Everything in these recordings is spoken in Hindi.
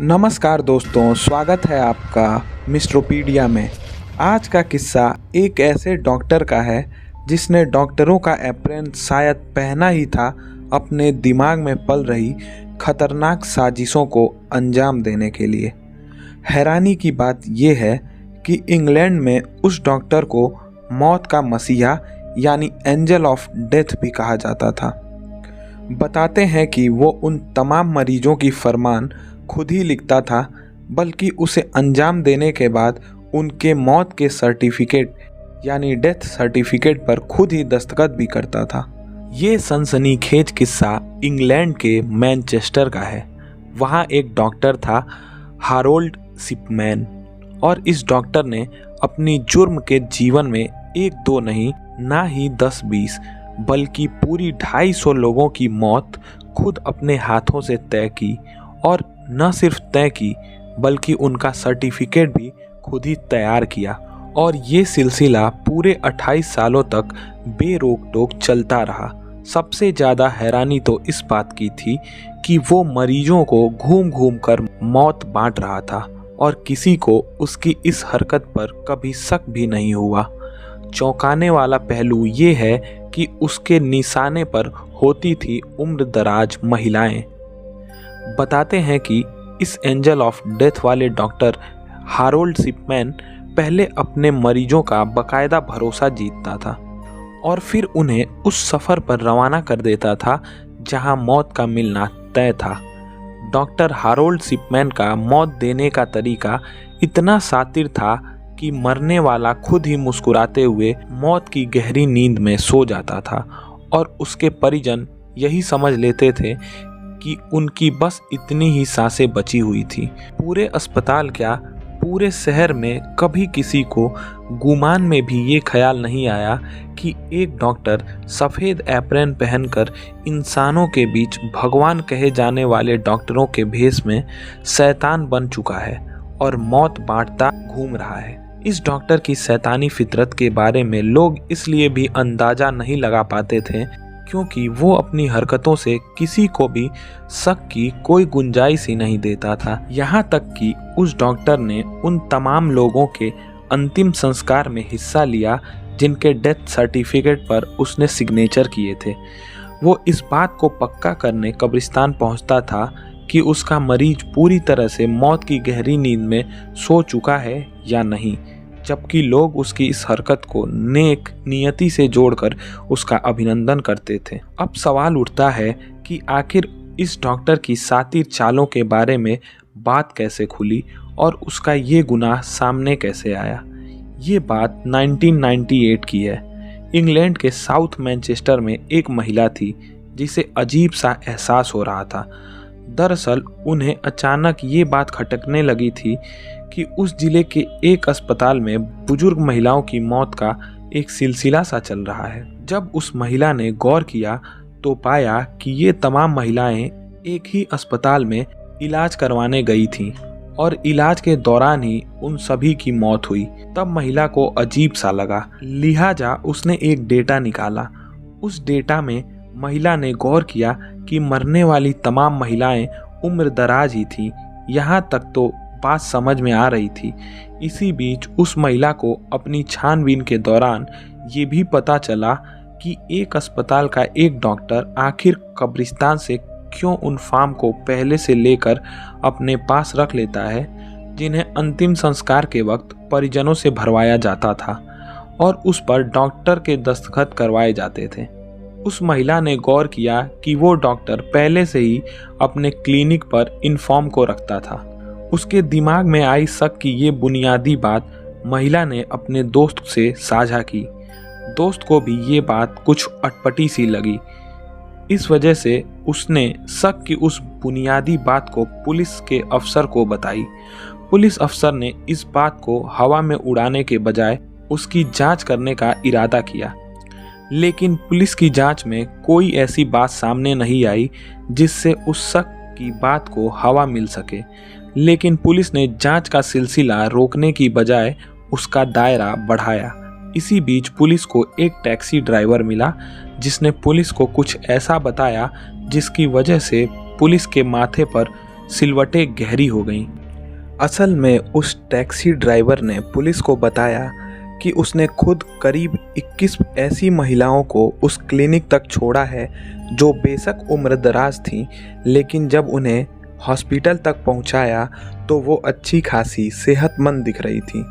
नमस्कार दोस्तों, स्वागत है आपका मिस्ट्रोपीडिया में। आज का किस्सा एक ऐसे डॉक्टर का है जिसने डॉक्टरों का एप्रन शायद पहना ही था अपने दिमाग में पल रही खतरनाक साजिशों को अंजाम देने के लिए। हैरानी की बात यह है कि इंग्लैंड में उस डॉक्टर को मौत का मसीहा यानी एंजल ऑफ डेथ भी कहा जाता था। बताते हैं कि वो उन तमाम मरीजों की फरमान खुद ही लिखता था, बल्कि उसे अंजाम देने के बाद उनके मौत के सर्टिफिकेट यानी डेथ सर्टिफिकेट पर खुद ही दस्तखत भी करता था। ये सनसनीखेज किस्सा इंग्लैंड के मैनचेस्टर का है। वहाँ एक डॉक्टर था, हारोल्ड शिपमैन, और इस डॉक्टर ने अपनी जुर्म के जीवन में एक दो नहीं, ना ही 10-20 बल्कि पूरी 250 लोगों की मौत खुद अपने हाथों से तय की, और न सिर्फ तय की बल्कि उनका सर्टिफिकेट भी खुद ही तैयार किया। और ये सिलसिला पूरे 28 सालों तक बेरोक टोक चलता रहा। सबसे ज़्यादा हैरानी तो इस बात की थी कि वो मरीजों को घूम घूम कर मौत बांट रहा था और किसी को उसकी इस हरकत पर कभी शक भी नहीं हुआ। चौंकाने वाला पहलू ये है कि उसके निशाने पर होती थी उम्र दराज महिलाएं। बताते हैं कि इस एंजल ऑफ डेथ वाले डॉक्टर हारोल्ड शिपमैन पहले अपने मरीजों का बाकायदा भरोसा जीतता था और फिर उन्हें उस सफ़र पर रवाना कर देता था जहां मौत का मिलना तय था। डॉक्टर हारोल्ड शिपमैन का मौत देने का तरीका इतना शातिर था कि मरने वाला खुद ही मुस्कुराते हुए मौत की गहरी नींद में सो जाता था और उसके परिजन यही समझ लेते थे कि उनकी बस इतनी ही सांसें बची हुई थी। पूरे अस्पताल क्या, पूरे शहर में कभी किसी को गुमान में भी ये ख्याल नहीं आया कि एक डॉक्टर सफ़ेद एप्रन पहनकर इंसानों के बीच भगवान कहे जाने वाले डॉक्टरों के भेष में शैतान बन चुका है और मौत बांटता घूम रहा है। इस डॉक्टर की शैतानी फितरत के बारे में लोग इसलिए भी अंदाज़ा नहीं लगा पाते थे क्योंकि वो अपनी हरकतों से किसी को भी शक की कोई गुंजाइश ही नहीं देता था। यहाँ तक कि उस डॉक्टर ने उन तमाम लोगों के अंतिम संस्कार में हिस्सा लिया जिनके डेथ सर्टिफिकेट पर उसने सिग्नेचर किए थे। वो इस बात को पक्का करने कब्रिस्तान पहुँचता था कि उसका मरीज पूरी तरह से मौत की गहरी नींद में सो चुका है या नहीं, जबकि लोग उसकी इस हरकत को नेक नियति से जोड़कर उसका अभिनंदन करते थे। अब सवाल उठता है कि आखिर इस डॉक्टर की शातिर चालों के बारे में बात कैसे खुली और उसका ये गुनाह सामने कैसे आया। ये बात 1998 की है। इंग्लैंड के साउथ मैनचेस्टर में एक महिला थी जिसे अजीब सा एहसास हो रहा था। दरअसल उन्हें अचानक ये बात खटकने लगी थी कि उस जिले के एक अस्पताल में बुजुर्ग महिलाओं की मौत का एक सिलसिला सा चल रहा है। जब उस महिला ने गौर किया तो पाया कि ये तमाम महिलाएं एक ही अस्पताल में इलाज करवाने गई थीं और इलाज के दौरान ही उन सभी की मौत हुई। तब महिला को अजीब सा लगा, लिहाजा उसने एक डेटा निकाला। उस डेटा में महिला ने गौर किया कि मरने वाली तमाम महिलाएं उम्र दराज ही थीं। यहाँ तक तो बात समझ में आ रही थी। इसी बीच उस महिला को अपनी छानबीन के दौरान ये भी पता चला कि एक अस्पताल का एक डॉक्टर आखिर कब्रिस्तान से क्यों उन फार्म को पहले से लेकर अपने पास रख लेता है जिन्हें अंतिम संस्कार के वक्त परिजनों से भरवाया जाता था और उस पर डॉक्टर के दस्तखत करवाए जाते थे। उस महिला ने गौर किया कि वो डॉक्टर पहले से ही अपने क्लिनिक पर इन फॉर्म को रखता था। उसके दिमाग में आई शक की ये बुनियादी बात महिला ने अपने दोस्त से साझा की। दोस्त को भी ये बात कुछ अटपटी सी लगी। इस वजह से उसने शक की उस बुनियादी बात को पुलिस के अफसर को बताई। पुलिस अफसर ने इस बात को हवा में उड़ाने के बजाय उसकी जांच करने का इरादा किया, लेकिन पुलिस की जांच में कोई ऐसी बात सामने नहीं आई जिससे उस शक की बात को हवा मिल सके। लेकिन पुलिस ने जांच का सिलसिला रोकने की बजाय उसका दायरा बढ़ाया। इसी बीच पुलिस को एक टैक्सी ड्राइवर मिला जिसने पुलिस को कुछ ऐसा बताया जिसकी वजह से पुलिस के माथे पर सिलवटें गहरी हो गईं। असल में उस टैक्सी ड्राइवर ने पुलिस को बताया कि उसने खुद करीब 21 ऐसी महिलाओं को उस क्लिनिक तक छोड़ा है जो बेशक उम्रदराज थीं, लेकिन जब उन्हें हॉस्पिटल तक पहुंचाया तो वो अच्छी खासी सेहतमंद दिख रही थीं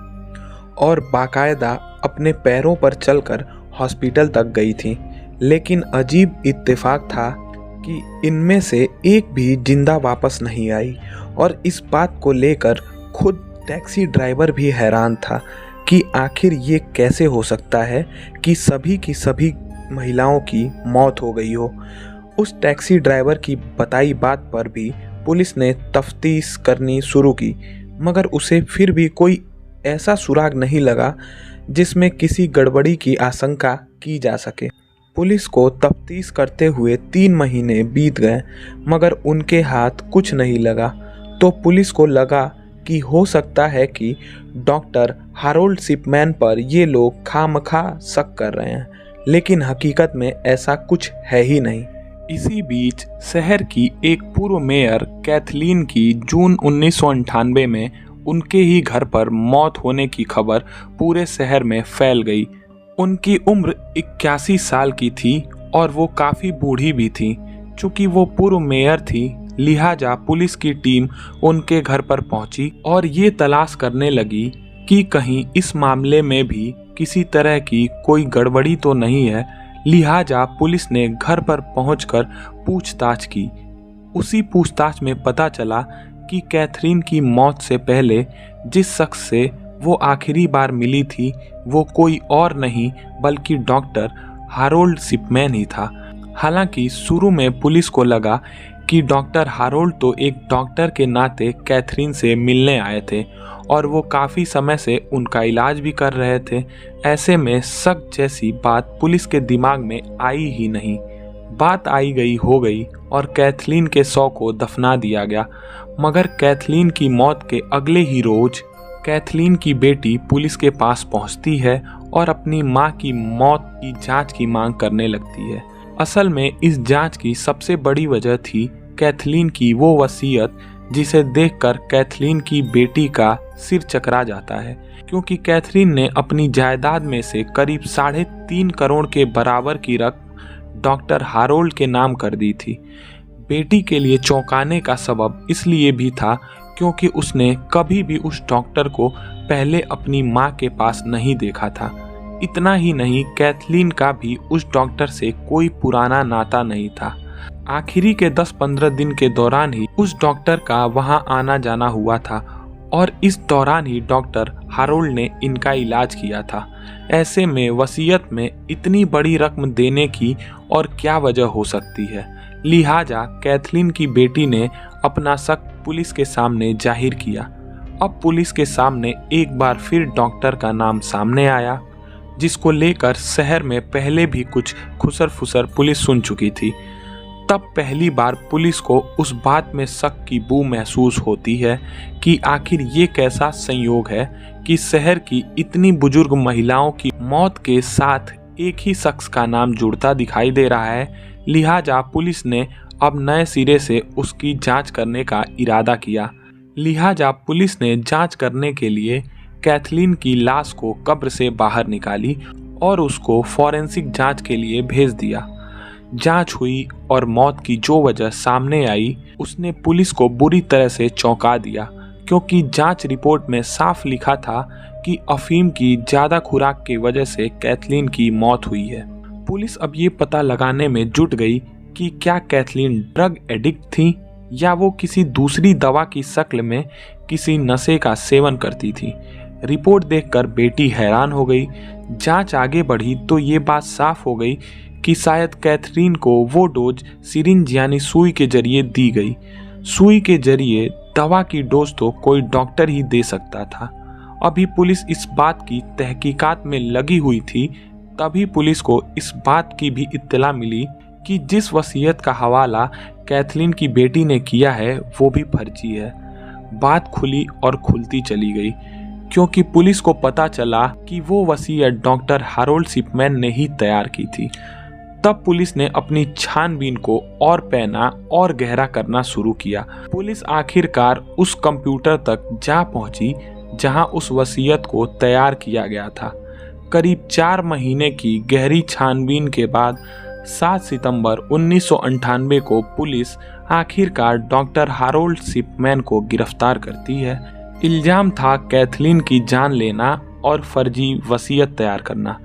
और बाकायदा अपने पैरों पर चलकर हॉस्पिटल तक गई थीं। लेकिन अजीब इत्तेफाक था कि इनमें से एक भी जिंदा वापस नहीं आई और इस बात को लेकर खुद टैक्सी ड्राइवर भी हैरान था कि आखिर ये कैसे हो सकता है कि सभी की सभी महिलाओं की मौत हो गई हो। उस टैक्सी ड्राइवर की बताई बात पर भी पुलिस ने तफ्तीश करनी शुरू की, मगर उसे फिर भी कोई ऐसा सुराग नहीं लगा जिसमें किसी गड़बड़ी की आशंका की जा सके। पुलिस को तफ्तीश करते हुए 3 महीने बीत गए, मगर उनके हाथ कुछ नहीं लगा। तो पुलिस को लगा कि हो सकता है कि डॉक्टर हैरोल्ड शिपमैन पर ये लोग खामखा शक कर रहे हैं, लेकिन हकीकत में ऐसा कुछ है ही नहीं। इसी बीच शहर की एक पूर्व मेयर कैथलीन की जून 1998 में उनके ही घर पर मौत होने की खबर पूरे शहर में फैल गई। उनकी उम्र 81 साल की थी और वो काफ़ी बूढ़ी भी थी। चूँकि वो पूर्व मेयर थी, लिहाजा पुलिस की टीम उनके घर पर पहुंची और ये तलाश करने लगी कि कहीं इस मामले में भी किसी तरह की कोई गड़बड़ी तो नहीं है। लिहाजा पुलिस ने घर पर पहुंचकर पूछताछ की। उसी पूछताछ में पता चला कि कैथरीन की मौत से पहले जिस शख्स से वो आखिरी बार मिली थी वो कोई और नहीं बल्कि डॉक्टर हैरोल्ड शिपमैन ही था। हालांकि शुरू में पुलिस को लगा कि डॉक्टर हैरोल्ड तो एक डॉक्टर के नाते कैथरीन से मिलने आए थे और वो काफ़ी समय से उनका इलाज भी कर रहे थे। ऐसे में शक जैसी बात पुलिस के दिमाग में आई ही नहीं। बात आई गई हो गई और कैथलीन के शव को दफना दिया गया। मगर कैथलीन की मौत के अगले ही रोज कैथलीन की बेटी पुलिस के पास पहुंचती है और अपनी मां की मौत की जांच की मांग करने लगती है। असल में इस जांच की सबसे बड़ी वजह थी कैथलीन की वो वसीयत जिसे देखकर कैथलीन की बेटी का सिर चकरा जाता है, क्योंकि कैथलीन ने अपनी जायदाद में से करीब 3.5 करोड़ के बराबर की रकम डॉक्टर हैरोल्ड के नाम कर दी थी। बेटी के लिए चौंकाने का सबब इसलिए भी था क्योंकि उसने कभी भी उस डॉक्टर को पहले अपनी मां के पास नहीं देखा था। इतना ही नहीं, कैथलीन का भी उस डॉक्टर से कोई पुराना नाता नहीं था। आखिरी के 10-15 दिन के दौरान ही उस डॉक्टर का वहां आना जाना हुआ था और इस दौरान ही डॉक्टर हैरोल्ड ने इनका इलाज किया था। ऐसे में वसीयत में इतनी बड़ी रकम देने की और क्या वजह हो सकती है। लिहाजा कैथलीन की बेटी ने अपना शक पुलिस के सामने जाहिर किया। अब पुलिस के सामने एक बार फिर डॉक्टर का नाम सामने आया, जिसको लेकर शहर में पहले भी कुछ खुसर फुसर पुलिस सुन चुकी थी। तब पहली बार पुलिस को उस बात में शक की बू महसूस होती है कि आखिर ये कैसा संयोग है कि शहर की इतनी बुजुर्ग महिलाओं की मौत के साथ एक ही शख्स का नाम जुड़ता दिखाई दे रहा है। लिहाजा पुलिस ने अब नए सिरे से उसकी जांच करने का इरादा किया। लिहाजा पुलिस ने जांच करने के लिए कैथलीन की लाश को कब्र से बाहर निकाली और उसको फॉरेंसिक जांच के लिए भेज दिया। जांच हुई और मौत की जो वजह सामने आई उसने पुलिस को बुरी तरह से चौंका दिया, क्योंकि जांच रिपोर्ट में साफ लिखा था कि अफीम की ज़्यादा खुराक की वजह से कैथलीन की मौत हुई है। पुलिस अब ये पता लगाने में जुट गई कि क्या कैथलीन ड्रग एडिक्ट थी या वो किसी दूसरी दवा की शक्ल में किसी नशे का सेवन करती थी। रिपोर्ट देखकर बेटी हैरान हो गई। जांच आगे बढ़ी तो ये बात साफ हो गई कि शायद कैथरीन को वो डोज सिरिंज यानी सुई के जरिए दी गई। सुई के जरिए दवा की डोज तो कोई डॉक्टर ही दे सकता था। अभी पुलिस इस बात की तहकीकात में लगी हुई थी, तभी पुलिस को इस बात की भी इत्तला मिली कि जिस वसीयत का हवाला कैथलीन की बेटी ने किया है वो भी फर्जी है। बात खुली और खुलती चली गई, क्योंकि पुलिस को पता चला कि वो वसीयत डॉक्टर हैरोल्ड शिपमैन ने ही तैयार की थी। तब पुलिस ने अपनी छानबीन को और पैना और गहरा करना शुरू किया। पुलिस आखिरकार उस कंप्यूटर तक जा पहुंची जहां उस वसीयत को तैयार किया गया था। करीब 4 महीने की गहरी छानबीन के बाद 7 सितंबर 1998 को पुलिस आखिरकार डॉक्टर हारोल्ड शिपमैन को गिरफ्तार करती है। इल्जाम था कैथलीन की जान लेना और फर्जी वसीयत तैयार करना।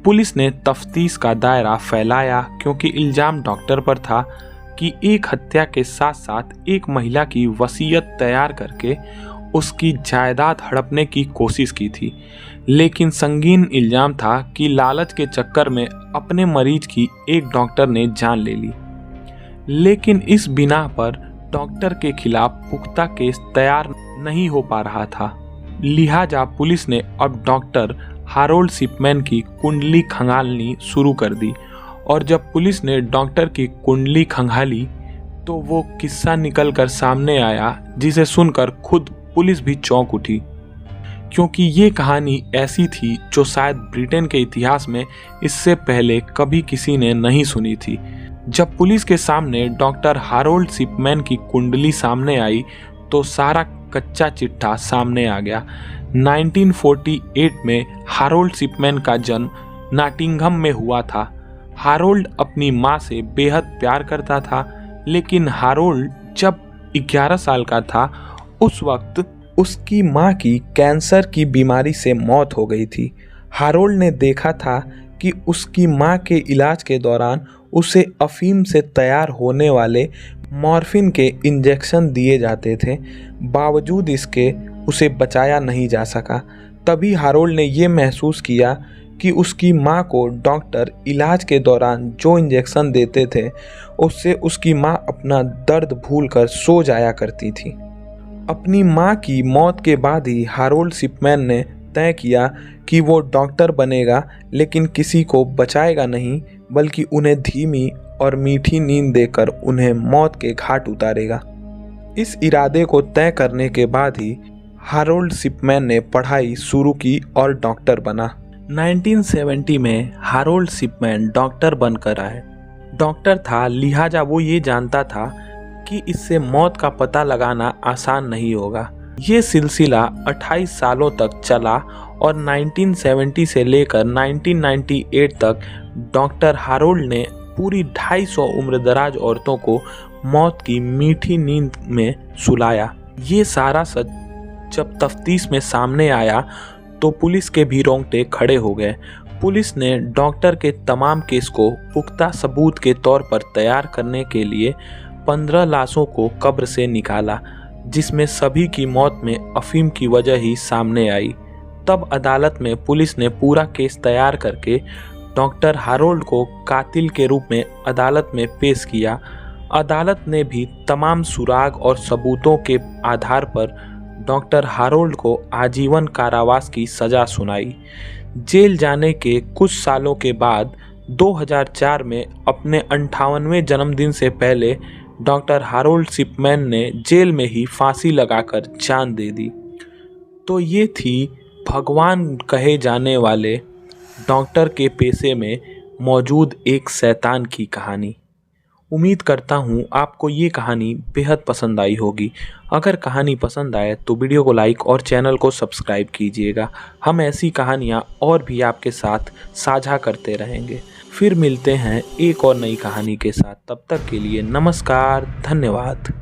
पुलिस ने तफ्तीश का दायरा फैलाया क्योंकि इल्जाम डॉक्टर पर था कि एक हत्या के साथ साथ एक महिला की वसीयत तैयार करके उसकी जायदाद हड़पने की कोशिश की थी। लेकिन संगीन इल्जाम था कि लालच के चक्कर में अपने मरीज की एक डॉक्टर ने जान ले ली। लेकिन इस बिना पर डॉक्टर के खिलाफ पुख्ता केस तैयार नहीं हो पा रहा था। लिहाजा पुलिस ने अब डॉक्टर हारोल्ड शिपमैन की कुंडली खंगालनी शुरू कर दी। और जब पुलिस ने डॉक्टर की कुंडली खंगाली तो वो किस्सा निकल कर सामने आया जिसे सुनकर खुद पुलिस भी चौंक उठी, क्योंकि ये कहानी ऐसी थी जो शायद ब्रिटेन के इतिहास में इससे पहले कभी किसी ने नहीं सुनी थी। जब पुलिस के सामने डॉक्टर हारोल्ड शिपमैन की कुंडली सामने आई तो सारा कच्चा चिट्ठा सामने आ गया। 1948 में हारोल्ड शिपमैन का जन्म नॉटिंघम में हुआ था। हारोल्ड अपनी माँ से बेहद प्यार करता था, लेकिन हारोल्ड जब 11 साल का था उस वक्त उसकी माँ की कैंसर की बीमारी से मौत हो गई थी। हारोल्ड ने देखा था कि उसकी माँ के इलाज के दौरान उसे अफीम से तैयार होने वाले मॉर्फिन के इंजेक्शन दिए जाते थे, बावजूद इसके उसे बचाया नहीं जा सका। तभी हारोल्ड ने ये महसूस किया कि उसकी माँ को डॉक्टर इलाज के दौरान जो इंजेक्शन देते थे उससे उसकी माँ अपना दर्द भूलकर सो जाया करती थी। अपनी माँ की मौत के बाद ही हारोल्ड शिपमैन ने तय किया कि वो डॉक्टर बनेगा, लेकिन किसी को बचाएगा नहीं बल्कि उन्हें धीमी और मीठी नींद देकर उन्हें मौत के घाट उतारेगा। इस इरादे को तय करने के बाद ही हारोल्ड शिपमैन ने पढ़ाई शुरू की और डॉक्टर बना। 1970 में हारोल्ड शिपमैन डॉक्टर बनकर आए। डॉक्टर था, लिहाजा वो ये जानता था कि इससे मौत का पता लगाना आसान नहीं होगा। ये सिलसिला 28 सालों तक चला और 1970 से लेकर 1998 तक डॉक्टर हारोल्ड ने पूरी 250 उम्रदराज औरतों को मौत की मीठी नींद में सुलाया। ये सारा सच जब तफ्तीश में सामने आया तो पुलिस के भी रोंगटे खड़े हो गए। पुलिस ने डॉक्टर के तमाम केस को पुख्ता सबूत के तौर पर तैयार करने के लिए 15 लाशों को कब्र से निकाला, जिसमें सभी की मौत में अफीम की वजह ही सामने आई। तब अदालत में पुलिस ने पूरा केस तैयार करके डॉक्टर हारोल्ड को कातिल के रूप में अदालत में पेश किया। अदालत ने भी तमाम सुराग और सबूतों के आधार पर डॉक्टर हारोल्ड को आजीवन कारावास की सज़ा सुनाई। जेल जाने के कुछ सालों के बाद 2004 में अपने 58वें जन्मदिन से पहले डॉक्टर हारोल्ड शिपमैन ने जेल में ही फांसी लगाकर जान दे दी। तो ये थी भगवान कहे जाने वाले डॉक्टर के पेशे में मौजूद एक शैतान की कहानी। उम्मीद करता हूँ आपको ये कहानी बेहद पसंद आई होगी। अगर कहानी पसंद आए तो वीडियो को लाइक और चैनल को सब्सक्राइब कीजिएगा। हम ऐसी कहानियाँ और भी आपके साथ साझा करते रहेंगे। फिर मिलते हैं एक और नई कहानी के साथ। तब तक के लिए नमस्कार, धन्यवाद।